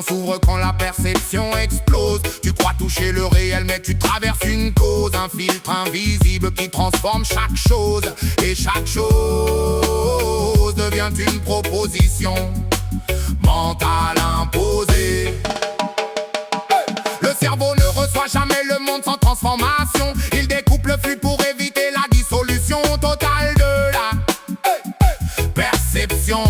vision s'ouvre quand la perception explose. Tu crois toucher le réel mais tu traverses une cause. Un filtre invisible qui transforme chaque chose. Et chaque chose devient une proposition mentale imposée. Le cerveau ne reçoit jamais le monde sans transformation. Il découpe le flux pour éviter la dissolution totale de la perception.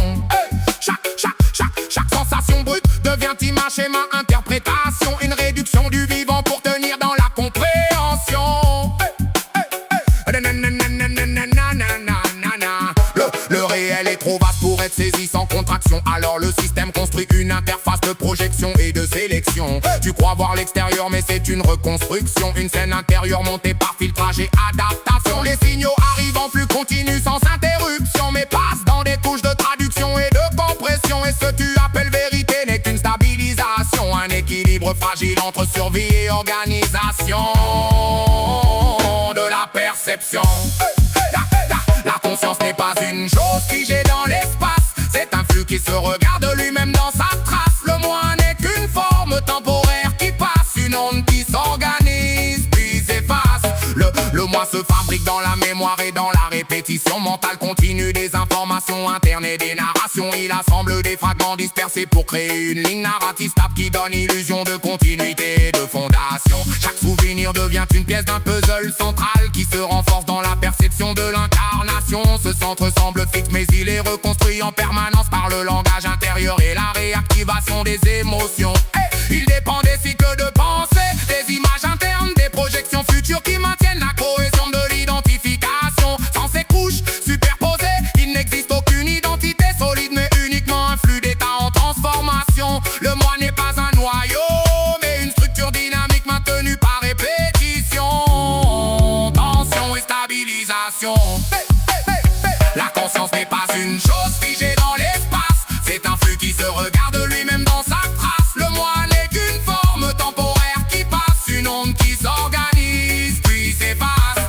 Chaque sensation brute devient image, schéma, interprétation. Une réduction du vivant pour tenir dans la compréhension. Le réel est trop vaste pour être saisi sans contraction. Alors le système construit une interface de projection et de sélection. Tu crois voir l'extérieur mais c'est une reconstruction. Une scène intérieure montée par filtrage et adaptation. Les signaux arrivent en flux continu sans interruption, mais passent dans des couches de traduction et de compression. Et ce que tu appelles vérité n'est qu'une stabilisation. Un équilibre fragile entre survie et organisation de la perception. La conscience n'est pas une chose figée dans l'espace. C'est un flux qui se regarde lui-même dans sa trace. Le moi n'est qu'une forme temporaire qui passe. Une onde qui s'organise puis s'efface. Le moi se fabrique dans la mémoire et dans la répétition mentale continue des informations internes et des narrations. Il assemble des fragments dispersés pour créer une ligne narrative stable qui donne illusion de continuité et de fondation. Chaque souvenir devient une pièce d'un puzzle central qui se renforce dans la perception de l'incarnation. Ce centre semble fixe mais il est reconstruit en permanence par le langage intérieur et la réactivation des émotions. Il dépend des cycles de pensée, des images internes, des projections futures qui maintiennent la cohésion de l'identification. Sans ces couches superposées, il n'existe aucune identité solide mais uniquement un flux d'état en transformation. Le moi n'est pas un noyau mais une structure dynamique maintenue par répétition, tension et stabilisation. La conscience n'est pas une chose figée dans l'espace. C'est un flux qui se regarde lui-même dans sa trace. Le moi n'est qu'une forme temporaire qui passe. Une onde qui s'organise puis s'efface.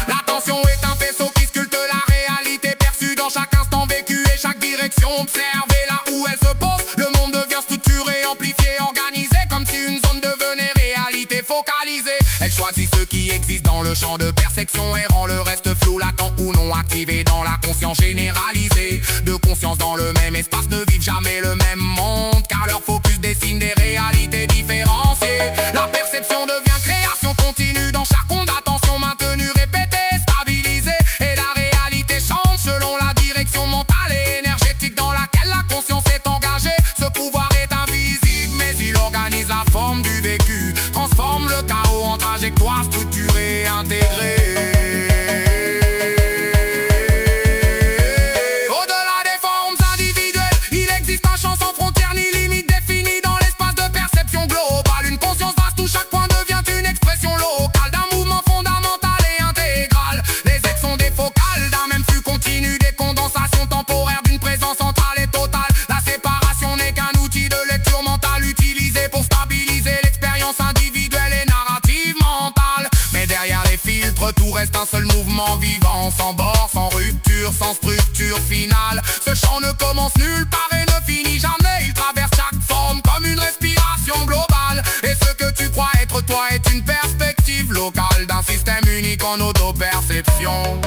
L'attention est un faisceau qui sculpte la réalité perçue dans chaque instant vécu et chaque direction observée là où elle se pose. Le monde devient structuré, amplifié, organisé comme si une zone devenait réalité focalisée. Elle choisit ce qui existe dans le champ de perception et rend le reste flou, latent ou non activé dans la conscience généralisée. Deux consciences dans le même espace ne vivent jamais le même monde car leur focus dessine des réalités différenciées. La perception devient création continue dans chaque onde d'attention maintenue, répétée, stabilisée. Et la réalité change selon la direction mentale et énergétique dans laquelle la conscience est engagée. Ce pouvoir est invisible mais il organise la forme du vécu, transforme le chaos en trajectoire structurée et intégrée. Tout reste un seul mouvement vivant, sans bord, sans rupture, sans structure finale. Ce chant ne commence nulle part et ne finit jamais. Il traverse chaque forme comme une respiration globale. Et ce que tu crois être toi est une perspective locale d'un système unique en auto-perception.